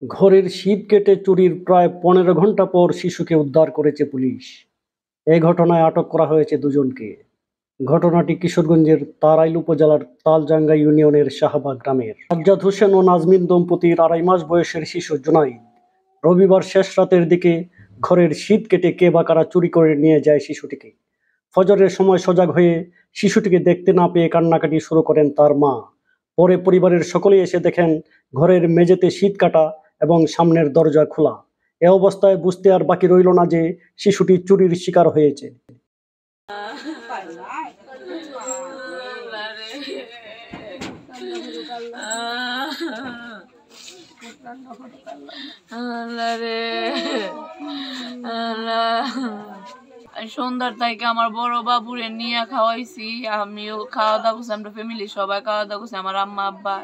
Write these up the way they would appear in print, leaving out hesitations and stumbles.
ঘরের শীত কেটে চুরির প্রায় ১৫ ঘণ্টা পর শিশুকে উদ্ধার করেছে পুলিশ। এ ঘটনায় আটক করা হয়েছে দুজনকে। ঘটনাটি কিশোরগঞ্জের তাড়াইল উপজেলার তালজাঙ্গা ইউনিয়নের শাহবাগ গ্রামের। সাজ্জাদ হোসেন ও নাজমিন দম্পতির ২.৫ মাস বয়সের শিশু জুনাইদ রবিবার শেষ রাতের দিকে ঘরের শীত কেটে কে বা কারা চুরি করে নিয়ে যায় শিশুটিকে। ফজরের সময় সজাগ হয়ে শিশুটিকে দেখতে না পেয়ে কান্নাকাটি শুরু করেন তার মা। পরে পরিবারের সকলেই এসে দেখেন ঘরের মেঝেতে শীত কাটা এবং সামনের দরজা খোলা। এ অবস্থায় বুঝতে আর বাকি রইল না যে শিশুটি চুরির শিকার হয়েছে। সন্ধ্যার থেকে আমার বড় বাবুরে নিয়ে খাওয়াইছি, আমিও খাওয়া দাওয়া করছি, আমরা ফ্যামিলি সবাই খাওয়া দাওয়া করছি, আমার আম্মা আব্বা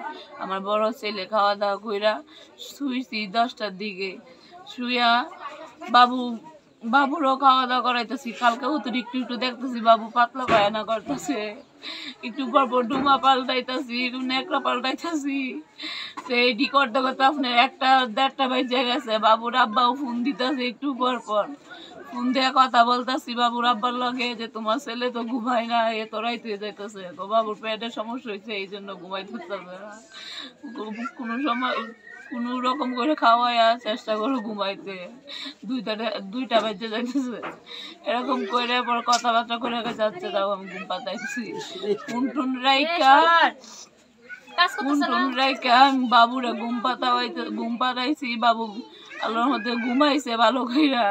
আমার বড় ছেলে খাওয়া দাওয়া কইরা শুইছি 10টার দিকে। শুইয়া বাবুরও খাওয়া দাওয়া করাইতেছি। কালকে অতিরিক্ত একটু দেখতেছি বাবু পাতলা পায়না করতেছে, একটু পরপর ডুমা পাল্টাইতেছি, একটু নেকড়া পাল্টাইতেছি। এইটি করতে করতে আপনার 1টা 1:30 বাজে গেছে। বাবুর আব্বাও ফোন দিতেছে, একটু পরপর ফোন দিয়ে কথা বলতেছি বাবুর আব্বার লগে যে তোমার ছেলে তো ঘুমায় না, এ তো রাইতে যাইতেছে, তো বাবুর পেটের সমস্যা হয়েছে এই জন্য ঘুমাইতে পারতেছে না। কোনো সময় কোনো রকম করে খাওয়াইয়া চেষ্টা করো ঘুমাইতে, 2টা বাজে যাইতেছে। এরকম করে পর কথাবার্তা করে যাচ্ছে, তাও আমি ঘুম পাতাইছি। টুন রাইকা আমি বাবুরে ঘুম পাতাইছি। বাবু আল্লাহর মধ্যে ঘুমাইছে ভালো কইরা।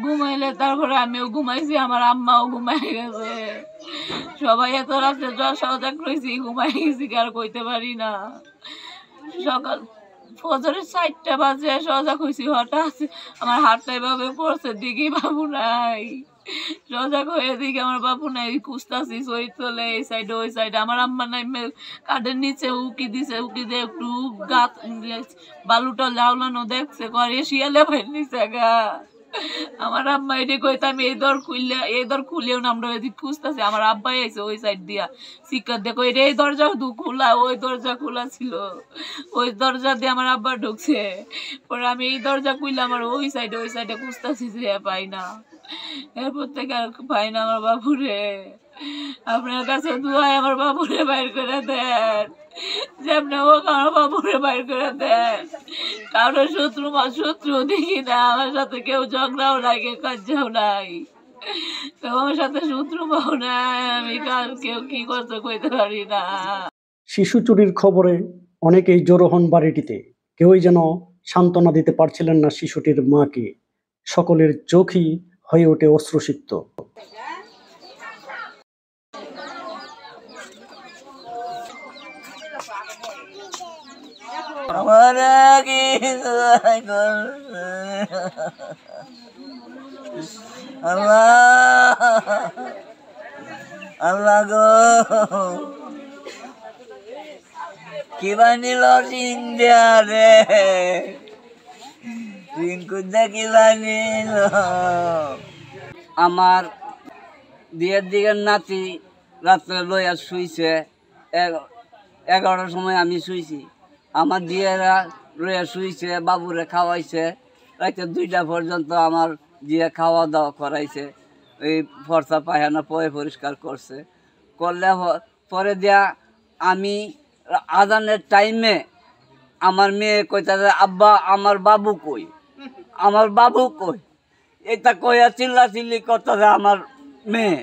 ঘুমাইলে তারপরে আমিও ঘুমাইছি, আমার আম্মাও ঘুমাই গেছে। সবাই এত রাত্রে সজাগ রয়েছি, ঘুমাই গেছি আর কইতে পারি না। সকাল ফজরের 4টা বাজে সজাগ হয়েছি, হঠাৎ আমার হাতটা এভাবে পড়ছে, দিকে বাবু নাই। সজাগ হয়ে দিকে আমার বাবু নাই, খুঁজতাছি সই তোলে এই সাইডে ওই সাইডে। আমার আম্মা নাই কাঠের নিচে উকি দিছে, উকি দিয়ে একটু গাছ বালুটা লাউলানো দেখছে, করে শিয়ালে ভাই নিচে গা। আমার আম্মা এটি কইতাম এই দর খুলেও না, আমরা এদিক খুঁজতেছি। আমার আব্বাই আইছে ওই সাইড দিয়া, শিক্ষার দেখো এই দরজা খোলা, ওই দরজা খোলা ছিল, ওই দরজা দিয়ে আমার আব্বা ঢুকছে। পরে আমি এই দরজা খুললাম, আমার ওই সাইডে খুঁজতেছি যে পাই না। এরপর থেকে আর পাই না আমার বাবুরে। আপনার কাছে দুয়ায় আমার বাবুরে বাইর করে দেন, যেমনি হোক আমার বাবুরে বাইর করে দেন। কারো শত্রু দেখি না, আমার সাথে কেউ ঝগড়াও নাই, কেউ কাজাও নাই, কেউ আমার সাথে শত্রু পাও নাই। আমি কেউ কি করতে কইতে পারি না। শিশু চুরির খবরে অনেকেই জড়ো হন বাড়িটিতে। কেউই যেন সান্ত্বনা দিতে পারছিলেন না শিশুটির মাকে। সকলের চোখই হয়ে ওঠে অশ্রুসিক্ত। আল্লাহ গো, কিবা নিল চিন্তা রে, রিঙ্কুদা কিবা নিল। আমার বিয়ের দিকের নাতি রাত্রে লইয়া শুইছে, 11টার সময় আমি শুইছি। আমার দিয়েরা লইয়া শুইছে, বাবুরে খাওয়াইছে, রাতে 2টা পর্যন্ত আমার দিয়ে খাওয়া দাওয়া করাইছে। এই ফর্সা পায়খানা পরিষ্কার করছে, করলে পরে দিয়া আমি আজানের টাইমে আমার মেয়ে কইতাছে আব্বা আমার বাবু কই, আমার বাবু কই। এটা কইয়া চিল্লাচিল্লি করতেছে আমার মেয়ে।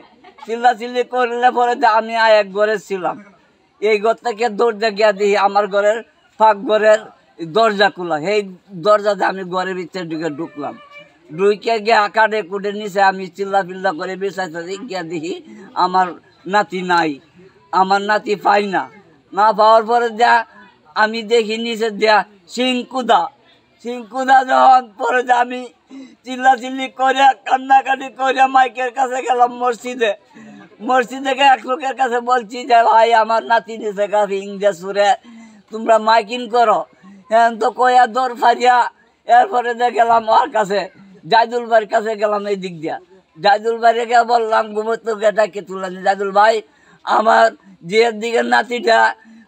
চিল্লাচিল্লি করলে পরে আমি এক ঘরে ছিলাম, এই ঘর থেকে দরজা গিয়া দিই আমার ঘরের ফাঁক ঘরের দরজা খোলা। সেই দরজাতে আমি ঘরের ভিতরে ঢুকলাম। ঢুকে গিয়া কাটে কুটে নিচে আমি চিল্লা করে বেসাইতে গিয়া দেখি আমার নাতি নাই, আমার নাতি পাই না। না পাওয়ার পরে দেয়া আমি দেখি নিচে দেয়া সিংকুদা যখন পরে আমি চিল্লাচিল্লি করে কান্নাকাটি করে মাইকের কাছে গেলাম মসজিদে এক লোকের কাছে বলছি যে ভাই আমার নাতি নিচে কাছে ইংরেজ সুরে তোমরা মাইকিং করো। হ্যাঁ তো কয়া দৌড় ফারিয়া এরপরে গেলাম ওর কাছে, জাইদুল ভাইয়ের কাছে গেলাম। এই দিক দিয়া জাইদুল ভাইকে বললাম ঘুমতো ডাকে তুললাম, জাইদুল ভাই আমার জিয়ের দিকের নাতিটা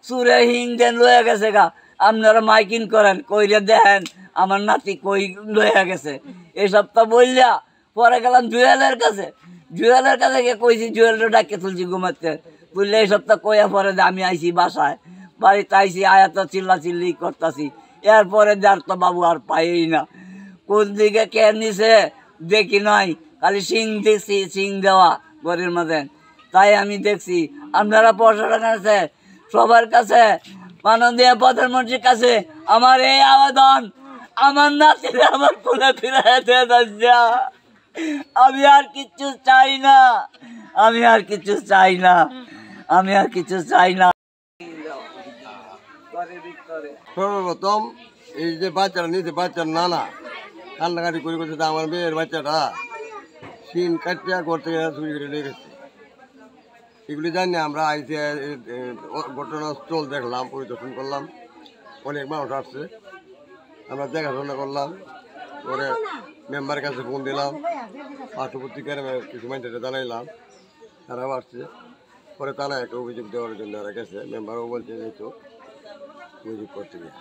সুরে হিং দেন লয়ে গেছে গা, আপনারা মাইকিং করেন, কইরে দেখেন আমার নাতি কই লইয়া গেছে। এই সপ্তাহ বললা পরে গেলাম জুয়েলের কাছে, জুয়েলের কাছে গিয়ে কইছি, জুয়েলটা ডাকে তুলছি ঘুমাতে, তুললে এই সপ্তাহ কইয়া পরে আমি আইছি বাসায়, বাড়িতে আইসি, আয়া তো চিল্লা চিল্লি করতেছি। এরপরে যার তো বাবু আর পাইই না, কোন দিকে কে নিছে দেখি নাই, খালি সিং দেখছি, সিং দেওয়া ঘরের মধ্যে। তাই আমি দেখছি আপনারা প্রশাসনের কাছে, সবার কাছে, মাননীয় প্রধানমন্ত্রীর কাছে আমার এই আবেদন, আমার নাতিরা আমার কোলে ফিরে যাচ্ছে। আমি আর কিচ্ছু চাই না, আমি আর কিছু চাই না, আমি আর কিছু চাই না। সর্বপ্রথম এই যে বাচ্চারা নিয়েছে, বাচ্চার নানা কান্নাকাটি করে করছে, আমার মেয়ের বাচ্চাটা সিন কাটিয়া করতে চুরি করে নিয়ে গেছে। এগুলি জানি আমরা আইসে ঘটনাস্থল দেখলাম, পরিদর্শন করলাম, অনেক মানুষ আসছে, আমরা দেখাশোনা করলাম, পরে মেম্বারের কাছে ফোন দিলাম, পার্শ্ববর্তী গ্রামের কিছু মানুষের জানাইলাম, তারাও আসছে। পরে তারা একটা অভিযোগ দেওয়ার জন্য তারা গেছে, মেম্বারও বলছে যে তো অভিযোগ করতে গিয়ে।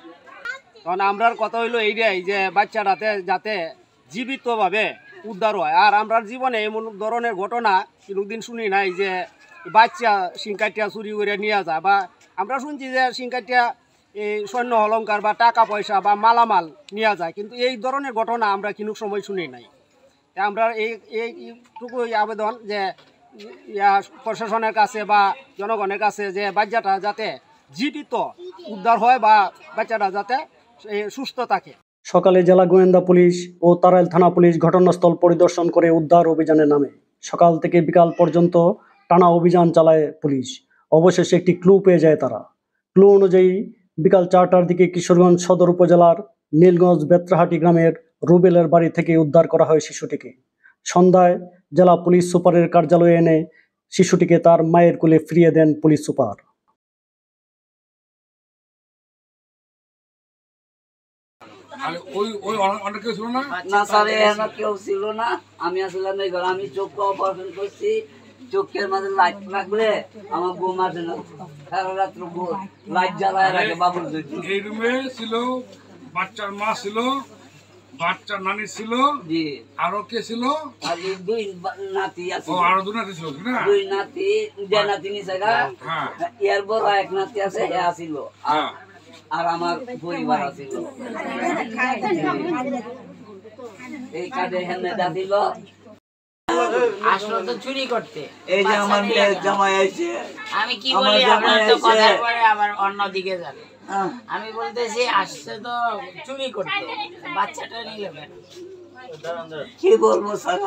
তখন আমরার কথা হইলো এইটাই যে বাচ্চাটাতে যাতে জীবিতভাবে উদ্ধার হয়। আর আমরা জীবনে এমন ধরনের ঘটনা কোনোদিন শুনি নাই যে বাচ্চা সিংকাটিয়া চুরি করে নিয়ে যায়, বা আমরা শুনছি যে সিংকাটিয়া এই সৈন্য অলঙ্কার বা টাকা পয়সা বা মালামাল নিয়ে যায়, কিন্তু এই ধরনের ঘটনা আমরা কোনো সময় শুনি নাই। আমরা এইটুকুই আবেদন যে প্রশাসনের কাছে বা জনগণের কাছে যে বাচ্চাটা যাতে জীবিত উদ্ধার হয় বা বাচ্চাটা যাতে সুস্থ থাকে। সকালে জেলা গোয়েন্দা পুলিশ ও তারাইল থানা পুলিশ ঘটনাস্থল পরিদর্শন করে উদ্ধার অভিযানে নামে। সকাল থেকে বিকাল পর্যন্ত টানা অভিযান চালায় পুলিশ। অবশেষে একটি ক্লু পেয়ে যায় তারা। ক্লু অনুযায়ী বিকাল 4টার দিকে কিশোরগঞ্জ সদর উপজেলার নীলগঞ্জ বেত্রাহাটি গ্রামের রুবেলের বাড়ি থেকে উদ্ধার করা হয় শিশুটিকে। সন্ধ্যায় জেলা পুলিশ সুপারের কার্যালয়ে এনে শিশুটিকে তার মায়ের কোলে ফিরিয়ে দেন পুলিশ সুপার। না স্যার, এখানে কেউ ছিল না, আমি আসলাম এই ঘরে। আমি চোখ অপারেশন করছি, চোখের মাঝে লাইট লাগলে আমার ঘুম আসে না, সারা রাত্র লাইট জ্বালায় রাখে বাবুর জন্য। এই রুমে ছিল বাচ্চার মা ছিল, বাচ্চার নানি ছিল, জি, আরো কে ছিল? আর এই দুই নাতি আছে। ও আরো দুই নাতি ছিল না? দুই নাতি, যে নাতি নিচে গা, হ্যাঁ, এর বড় এক নাতি আছে, এ আসিল, হ্যাঁ, আর আমার পরিবার আছিল। এই কাজে হেনে দিল, আসলো তো চুরি করতে। এই যে আমার মেয়ে জামাই আইছে, আমি কি বলি, আপনার তো কথার পরে আবার অন্যদিকে যাবে। হ্যাঁ। আমি বলতেছি আসছে তো চুরি করতে, বাচ্চাটা নিয়ে যাবেন। কি বলবো স্যার,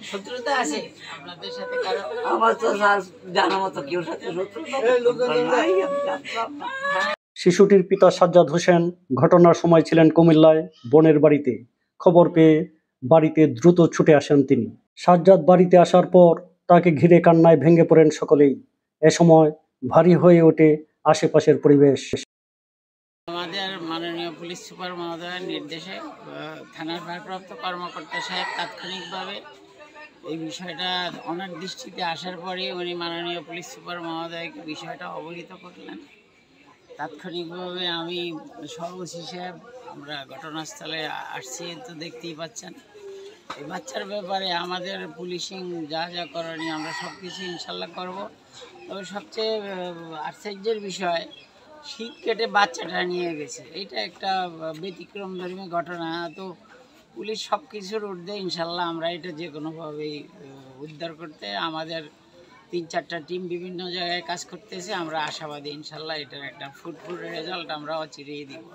শত্রুতা আছে আপনাদের সাথে কারো? আমার তো স্যার জানা মতো কেউ সাথে শত্রুতা নাই, আমি জানতাম না। শিশুটির পিতা সাজ্জাদ হোসেন ঘটনার সময় ছিলেন কুমিল্লায় বোনের বাড়িতে। খবর পেয়ে বাড়িতে দ্রুত ছুটে আসেন তিনি। সাজ্জাদ বাড়িতে আসার পর তাকে ঘিরে কান্নায় ভেঙে পড়েন সকলেই। এ সময় ভারী হয়ে ওঠে আশেপাশের পরিবেশ। আমাদের মাননীয় পুলিশ সুপার মহোদয়ের নির্দেশে থানার ভারপ্রাপ্ত কর্মকর্তা সাহেব তাৎক্ষণিকভাবে এই বিষয়টা ওনার দৃষ্টিতে আসার পরে উনি মাননীয় পুলিশ সুপার মহোদয়কে বিষয়টা অবহিত করলেন। তাৎক্ষণিকভাবে আমি সর্বশেষ সাহেব আমরা ঘটনাস্থলে আসছি, তো দেখতেই পাচ্ছেন। এই বাচ্চার ব্যাপারে আমাদের পুলিশিং যা যা করণীয় আমরা সব কিছু ইনশাল্লাহ করব। তবে সবচেয়ে আশ্চর্যের বিষয়, শীত কেটে বাচ্চাটা নিয়ে গেছে, এটা একটা ব্যতিক্রমধর্মী ঘটনা। তো পুলিশ সব কিছুর ঊর্ধ্বে ইনশাল্লাহ আমরা এটা যে কোনোভাবেই উদ্ধার করতে, আমাদের 3-4টা টিম বিভিন্ন জায়গায় কাজ করতেছে। আমরা আশাবাদী ইনশাল্লাহ এটার একটা ফুটফুল রেজাল্ট আমরা অচিরেই দিব।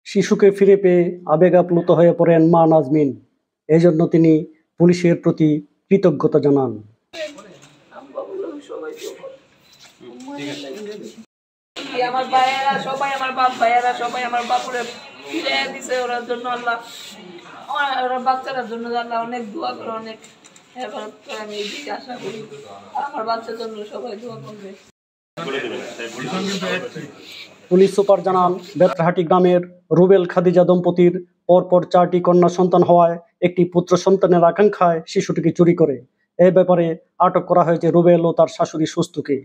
শিশুকে ফিরে পেয়ে আবেগ আপ্লুত হয়ে পড়েন মা নাজমিন। এজন্য তিনি পুলিশের প্রতি কৃতজ্ঞতা জানান। আমার ভাইয়েরা সবাই, আমার বাপ ভাইয়েরা সবাই আমার বাপুরে ফিরে দিছে। ওরার জন্য আল্লাহ, ওরা বাচ্চাটার জন্য আল্লাহ অনেক দোয়া করে, অনেক হেফাজত করে। আমি এই দিকে আশা করি আর আমার বাচ্চার জন্য সবাই দোয়া করবে। পুলিশ সুপার জানান, বেত্রাহাটি গ্রামের রুবেল খাদিজা দম্পতির পরপর 4টি কন্যা সন্তান হওয়ায় একটি পুত্র সন্তানের আকাঙ্ক্ষায় শিশুটিকে চুরি করে। এ ব্যাপারে আটক করা হয়েছে রুবেল ও তার শাশুড়ি সুস্তুকে।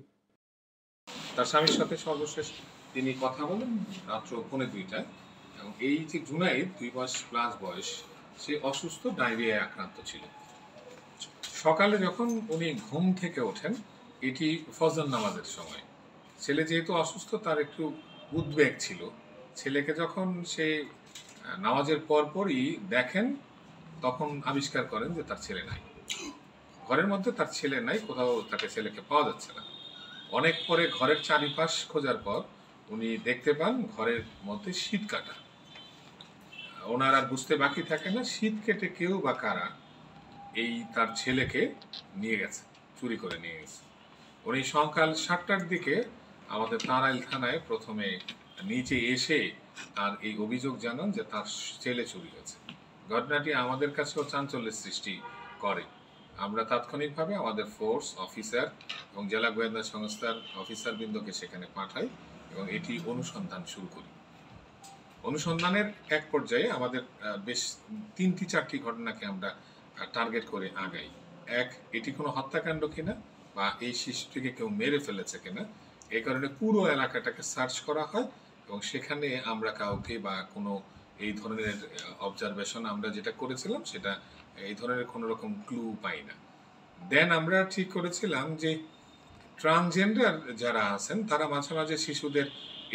তার স্বামীর সাথে সর্বশেষ তিনি কথা বলেন রাত্র 2:45 এবং এই যে জুনাইদ 2 মাস প্লাস বয়স, সে অসুস্থ, ডায়রিয়ায় আক্রান্ত ছিল। সকালে যখন উনি ঘুম থেকে ওঠেন, এটি ফজর নামাজের সময়। ছেলে যেহেতু অসুস্থ, তার একটু উদ্বেগ ছিল। ছেলেকে যখন সে নামাজের পরপরই দেখেন, তখন আবিষ্কার করেন যে তার ছেলে নাই, ঘরের মধ্যে তার ছেলে নাই, কোথাও তাকে ছেলেকে পাওয়া যাচ্ছে না। অনেক পরে ঘরের চারিপাশ খোঁজার পর উনি দেখতে পান ঘরের মধ্যে শীত কাটা। ওনার আর বুঝতে বাকি থাকে না শীত কেটে কেউ বা কারা এই তার ছেলেকে নিয়ে গেছে, চুরি করে নিয়ে গেছে। উনি সকাল 7টার দিকে আমাদের তারাইল থানায় প্রথমে নিচে এসে তার এই অভিযোগ জানান যে তার ছেলে চুরি হয়েছে। ঘটনাটি আমাদের কাছেও চাঞ্চল্যের সৃষ্টি করে। আমরা তাৎক্ষণিকভাবে আমাদের ফোর্স অফিসার এবং জেলা গোয়েন্দা সংস্থার অফিসারবৃন্দকে সেখানে পাঠাই এবং এটি অনুসন্ধান শুরু করি। অনুসন্ধানের এক পর্যায়ে আমাদের বেশ 3-4টি ঘটনাকে আমরা টার্গেট করে আগাই। এক, এটি কোনো হত্যাকাণ্ড কিনা বা এই শিশুটিকে কেউ মেরে ফেলেছে কিনা, এই কারণে পুরো এলাকাটাকে সার্চ করা হয় এবং সেখানে আমরা কাউকে বা কোনো এই ধরনের অবজারভেশন আমরা যেটা করেছিলাম সেটা এই ধরনের কোনো রকম ক্লু পাই না। দেন আমরা ঠিক করেছিলাম যে ট্রান্সজেন্ডার যারা আছেন তারা মাঝে মাঝে শিশুদের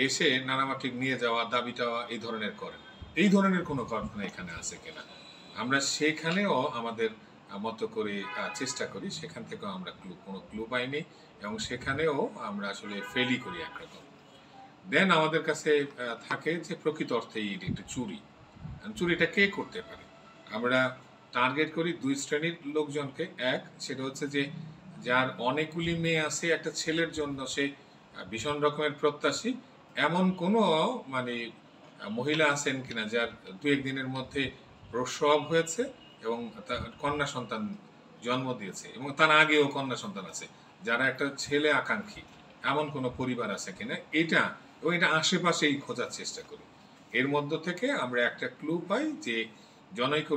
এসে নানামাটিক নিয়ে যাওয়া, দাবি চাওয়া এই ধরনের করেন। এই ধরনের কোনো ঘটনা এখানে আছে কিনা আমরা সেখানেও আমাদের মতো করে চেষ্টা করি। সেখান থেকেও আমরা কোনো ক্লু পাইনি এবং সেখানেও আমরা আসলে ফেলই করি একরকম। দেন আমাদের কাছে থাকে যে প্রকৃত অর্থেই একটি চুরি। চুরিটা কে করতে পারে আমরা টার্গেট করি 2 শ্রেণীর লোকজনকে। এক, সেটা হচ্ছে যে যার অনেকগুলি মেয়ে আছে, একটা ছেলের জন্য সে ভীষণ রকমের প্রত্যাশী, এমন কোনো মহিলা আছেন কিনা যার 2-1 দিনের মধ্যে প্রসব হয়েছে এবং কন্যা সন্তান জন্ম দিয়েছে এবং তার আগেও কন্যা সন্তান আছে, যারা একটা ছেলে আকাঙ্ক্ষী, এমন কোনো পরিবার আছে কিনা এটা এবং এটা আশেপাশেই খোঁজার চেষ্টা করি। এর মধ্য থেকে আমরা একটা ক্লু পাই যে জনৈক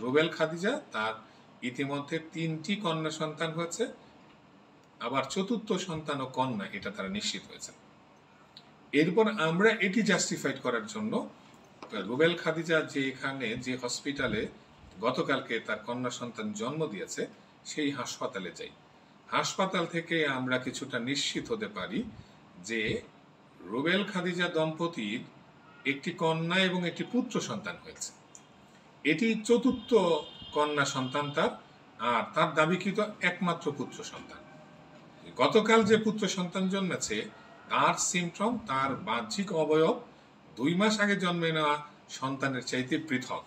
রুবেল খাদিজা, তার ইতিমধ্যে 3টি কন্যা সন্তান হয়েছে, আবার 4র্থ সন্তানও কন্যা, এটা তারা নিশ্চিত হয়েছে। এরপর আমরা এটি জাস্টিফাইড করার জন্য রুবেল খাদিজা যে হসপিটালে গতকালকে তার কন্যা সন্তান জন্ম দিয়েছে সেই হাসপাতালে যাই। হাসপাতাল থেকে আমরা কিছুটা নিশ্চিত হতে পারি যে রুবেল খাদিজা দম্পতির একটি কন্যা এবং একটি পুত্র সন্তান হয়েছে। এটি 4র্থ কন্যা সন্তান তার, আর তার দাবিকৃত একমাত্র পুত্র সন্তান। গতকাল যে পুত্র সন্তান জন্মেছে তার সিমটম, তার বাহ্যিক অবয়ব 2 মাস আগে জন্মে নেওয়া সন্তানের চাইতে পৃথক।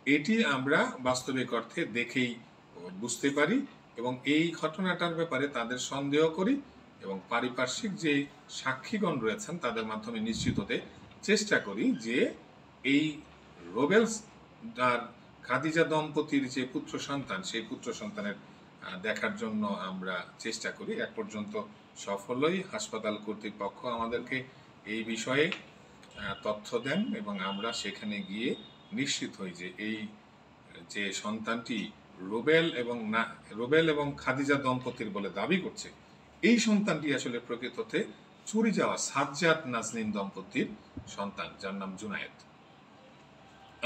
এটি আমরা বাস্তবিক অর্থে দেখেই বুঝতে পারি এবং এই ঘটনাটার ব্যাপারে তাদের সন্দেহ করি এবং পারিপার্শ্বিক যে সাক্ষীগণ রয়েছেন তাদের মাধ্যমে নিশ্চিত হতে চেষ্টা করি যে এই রুবেল আর খাদিজা দম্পতির যে পুত্র সন্তান, সেই পুত্র সন্তানের দেখার জন্য আমরা চেষ্টা করি। এক পর্যন্ত সফলই হাসপাতাল কর্তৃপক্ষ আমাদেরকে এই বিষয়ে তথ্য দেন এবং আমরা সেখানে গিয়ে নিশ্চিত হই যে এই যে সন্তানটি রুবেল এবং খাদিজা দম্পতির বলে দাবি করছে, এই সন্তানটি আসলে প্রকৃততে চুরি যাওয়া সাজ্জাদ নাজনীন দম্পতির সন্তান, যার নাম জুনায়েদ।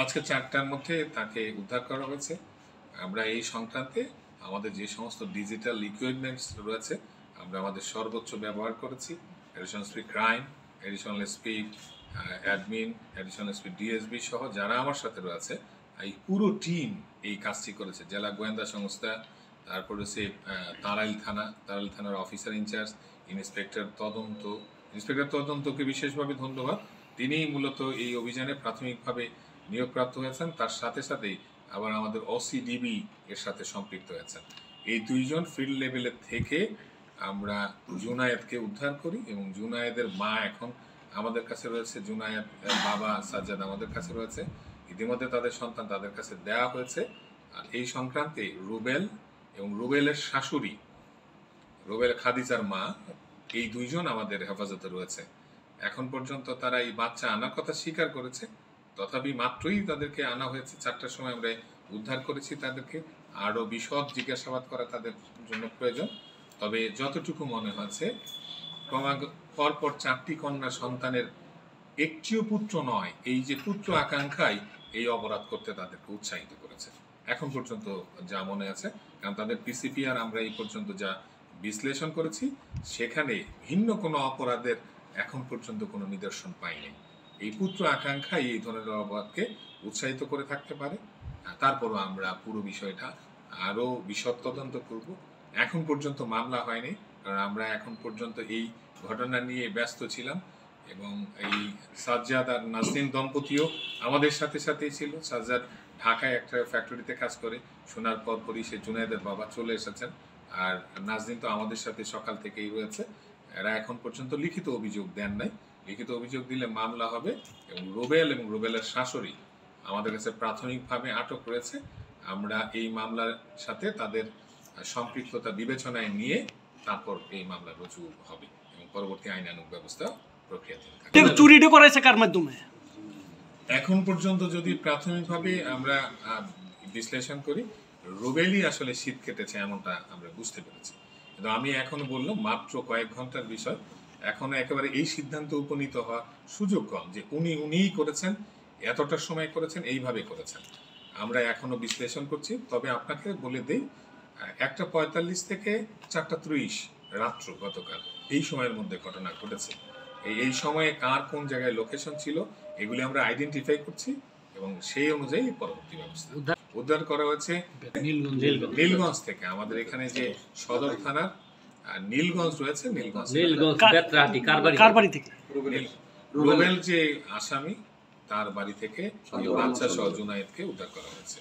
আজকে 4টার মধ্যে তাকে উদ্ধার করা হয়েছে। আমরা এই সংক্রান্তে আমাদের যে সমস্ত ডিজিটাল ইকুইপমেন্টস রয়েছে আমরা আমাদের সর্বোচ্চ ব্যবহার করেছি। Additional SP crime, additional SP admin, additional SP DSB সহ যারা আমার সাথে রয়েছে, এই পুরো টিম এই কাজটি করেছে। জেলা গোয়েন্দা সংস্থা, তারপরে সে তারাইল থানার অফিসার ইনচার্জ, ইন্সপেক্টর তদন্তকে বিশেষভাবে ধন্যবাদ। তিনি মূলত এই অভিযানে প্রাথমিকভাবে নিয়োগপ্রাপ্ত হয়েছেন, তার সাথে সাথেই আবার আমাদের OCDB এর সাথে সম্পৃক্ত হয়েছেন। এই 2 জন ফিল্ড লেভেলের থেকে আমরা জুনায়েদকে উদ্ধার করি এবং জুনায়েদের মা এখন আমাদের কাছে রয়েছে, জুনায়েদ বাবা সাজ্জাদ আমাদের কাছে রয়েছে। ইতিমধ্যে তাদের সন্তান তাদের কাছে দেওয়া হয়েছে। আর এই সংক্রান্তে রুবেল এবং রুবেলের শাশুড়ি, রুবেল খাদিজার মা, এই দুইজন আমাদের হেফাজতে রয়েছে। এখন পর্যন্ত তারা এই বাচ্চা আনার কথা স্বীকার করেছে, তথাপি মাত্রই তাদেরকে আনা হয়েছে। 4টার সময় আমরা উদ্ধার করেছি তাদেরকে। আরও বিশদ জিজ্ঞাসাবাদ করা তাদের জন্য প্রয়োজন। তবে যতটুকু মনে হচ্ছে পরপর 4টি কন্যা সন্তানের একটিও পুত্র নয়, এই যে পুত্র আকাঙ্ক্ষাই এই অপরাধ করতে তাদেরকে উৎসাহিত করেছে এখন পর্যন্ত যা মনে আছে। কারণ তাদের পিসিপিআর আমরা এই পর্যন্ত যা বিশ্লেষণ করেছি সেখানে ভিন্ন কোনো অপরাধের এখন পর্যন্ত কোনো নিদর্শন পাইনি। এই পুত্র আকাঙ্ক্ষাই এই ধরনের অপরাধকে উৎসাহিত করে থাকতে পারে। তারপরও আমরা পুরো বিষয়টা আরও বিশদ তদন্ত করব। এখন পর্যন্ত মামলা হয়নি, কারণ আমরা এখন পর্যন্ত এই ঘটনা নিয়ে ব্যস্ত ছিলাম এবং এই সাজ্জাদ আর নাজনীন দম্পতিও আমাদের সাথে সাথেই ছিল। সাজ্জাদ ঢাকায় একটা ফ্যাক্টরিতে কাজ করে, শোনার পরপরই সে জুনায়েদের বাবা চলে এসেছেন। আর নাজনীন তো আমাদের সাথে সকাল থেকেই রয়েছে। এরা এখন পর্যন্ত লিখিত অভিযোগ দেন নাই। লিখিত অভিযোগ দিলে মামলা হবে এবং রুবেল এবং রুবেলের শাশুড়ি আমাদের কাছে প্রাথমিকভাবে আটক রয়েছে। আমরা এই মামলার সাথে তাদের সম্পৃক্ততা বিবেচনায় নিয়ে তারপর এই মামলা রুজু হবে এবং পরবর্তী আইনানুগ ব্যবস্থা প্রক্রিয়াধীন থাকবে। চুরিটা করেছে কার মাধ্যমে? এখন পর্যন্ত যদি প্রাথমিকভাবে আমরা বিশ্লেষণ করি, রুবেলই আসলে শীত কেটেছে এমনটা আমরা বুঝতে পেরেছি। কিন্তু আমি এখনো বললাম মাত্র কয়েক ঘন্টার বিষয়, এখনো একেবারে এই সিদ্ধান্তে উপনীত হওয়ার সুযোগ কম যে উনিই করেছেন, এতটা সময় করেছেন, এইভাবে করেছেন। আমরা এখনো বিশ্লেষণ করছি। তবে আপনাকে বলে দেই 1:45 থেকে 4:30 রাত্র গতকাল এই সময়ের মধ্যে ঘটনা ঘটেছে। এই সময়ে কার কোন জায়গায় লোকেশন ছিল এগুলি আমরা আইডেন্টিফাই করছি এবং সেই অনুযায়ী পরবর্তী ব্যবস্থা। উদ্ধার করা হয়েছে নীলগঞ্জ থেকে। আমাদের এখানে যে সদর থানার নীলগঞ্জ রয়েছে, কার বাড়ি থেকে? রুবেল যে আসামি তার বাড়ি থেকে বাচ্চা সহ জুনায়েদকে উদ্ধার করা হয়েছে।